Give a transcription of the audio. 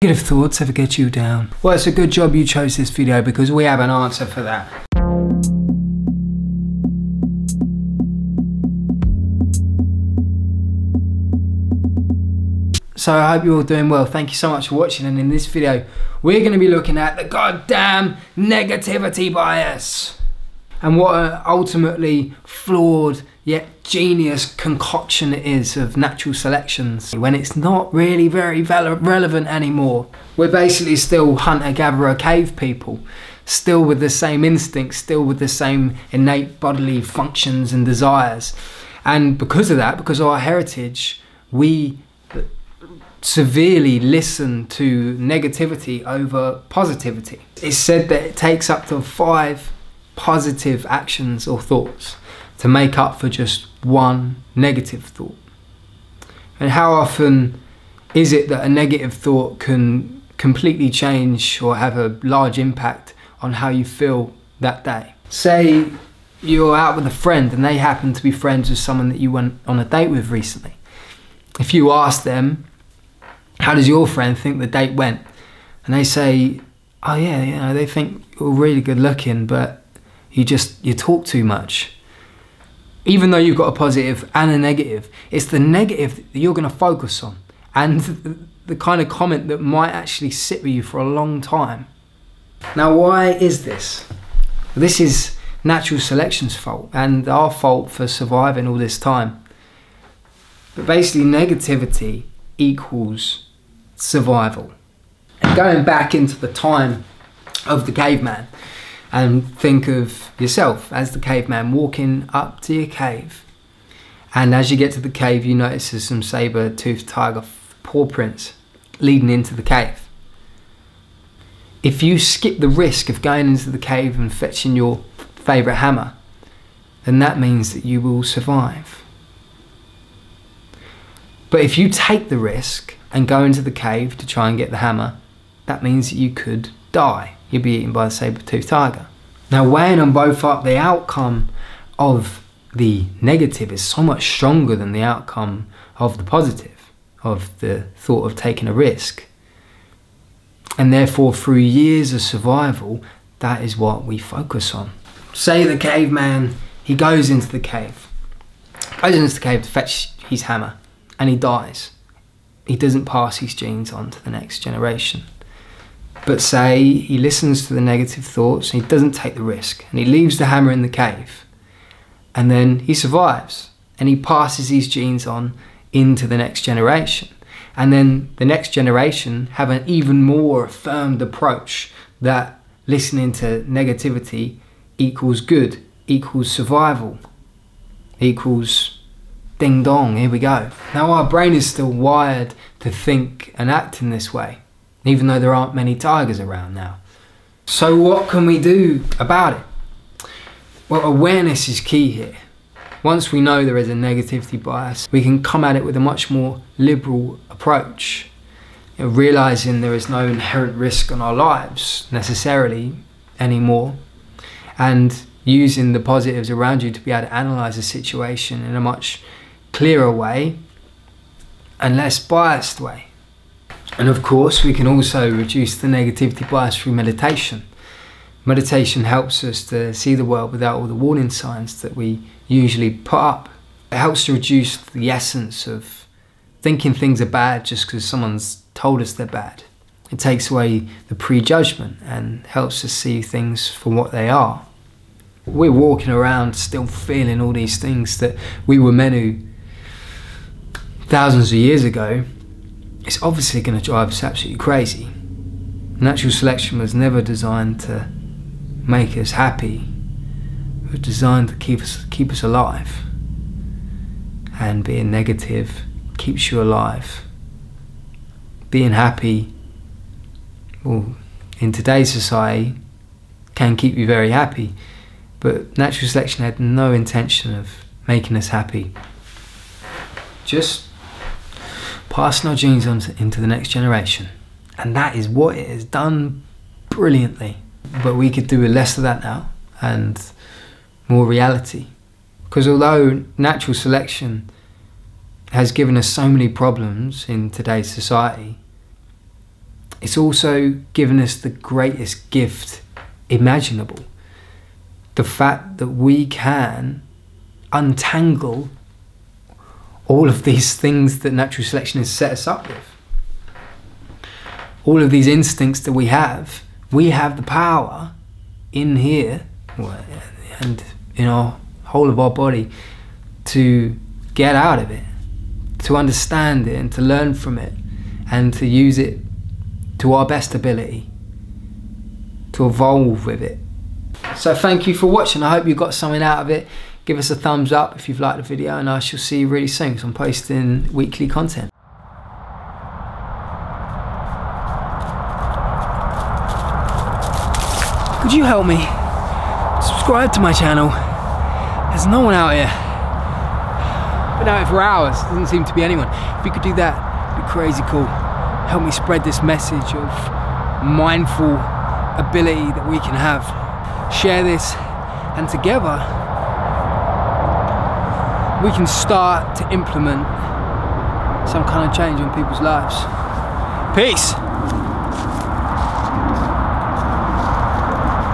Negative thoughts ever get you down? Well, it's a good job you chose this video because we have an answer for that. So I hope you're all doing well. Thank you so much for watching, and in this video we're going to be looking at the goddamn negativity bias and what an ultimately flawed yet genius concoction it is of natural selections when it's not really very relevant anymore. We're basically still hunter-gatherer cave people, still with the same instincts, still with the same innate bodily functions and desires, and because of that, because of our heritage, we severely listen to negativity over positivity. It's said that it takes up to 5 positive actions or thoughts to make up for just one negative thought. And how often is it that a negative thought can completely change or have a large impact on how you feel that day? Say you're out with a friend and they happen to be friends with someone that you went on a date with recently. If you ask them, how does your friend think the date went? And they say, oh yeah, you know, they think you're really good looking, but you talk too much. Even though you've got a positive and a negative, it's the negative that you're going to focus on, and the kind of comment that might actually sit with you for a long time. Now, why is this? This is natural selection's fault and our fault for surviving all this time. But basically, negativity equals survival. And going back into the time of the caveman, and think of yourself as the caveman walking up to your cave, and as you get to the cave you notice there's some saber-toothed tiger paw prints leading into the cave. If you skip the risk of going into the cave and fetching your favourite hammer, then that means that you will survive. But if you take the risk and go into the cave to try and get the hammer, that means that you could die. You'll be eaten by the saber-toothed tiger. Now, weighing them both up, the outcome of the negative is so much stronger than the outcome of the positive, of the thought of taking a risk. And therefore, through years of survival, that is what we focus on. Say the caveman, he goes into the cave. To fetch his hammer, and he dies. He doesn't pass his genes on to the next generation. But say he listens to the negative thoughts and he doesn't take the risk and he leaves the hammer in the cave, and then he survives and he passes his genes on into the next generation, and then the next generation have an even more affirmed approach that listening to negativity equals good, equals survival, equals ding dong, here we go. Now, our brain is still wired to think and act in this way, even though there aren't many tigers around now. So what can we do about it? Well, awareness is key here. Once we know there is a negativity bias, we can come at it with a much more liberal approach, realizing there is no inherent risk on our lives necessarily anymore, and using the positives around you to be able to analyze the situation in a much clearer way and less biased way. And of course, we can also reduce the negativity bias through meditation. Meditation helps us to see the world without all the warning signs that we usually put up. It helps to reduce the essence of thinking things are bad just because someone's told us they're bad. It takes away the prejudgment and helps us see things for what they are. We're walking around still feeling all these things that we were meant to thousands of years ago. It's obviously going to drive us absolutely crazy. Natural selection was never designed to make us happy. It was designed to keep us alive. And being negative keeps you alive. Being happy, well, in today's society, can keep you very happy. But natural selection had no intention of making us happy. Just passing our genes on into the next generation. And that is what it has done brilliantly. But we could do with less of that now and more reality. Because although natural selection has given us so many problems in today's society, it's also given us the greatest gift imaginable. The fact that we can untangle all of these things that natural selection has set us up with. All of these instincts that we have the power in here and in our whole of our body to get out of it, to understand it and to learn from it and to use it to our best ability, to evolve with it. So thank you for watching. I hope you got something out of it. Give us a thumbs up if you've liked the video, and I shall see you really soon because I'm posting weekly content. Could you help me? Subscribe to my channel. There's no one out here. Been out here for hours, doesn't seem to be anyone. If you could do that, it'd be crazy cool. Help me spread this message of mindful ability that we can have. Share this, and together we can start to implement some kind of change on people's lives. Peace.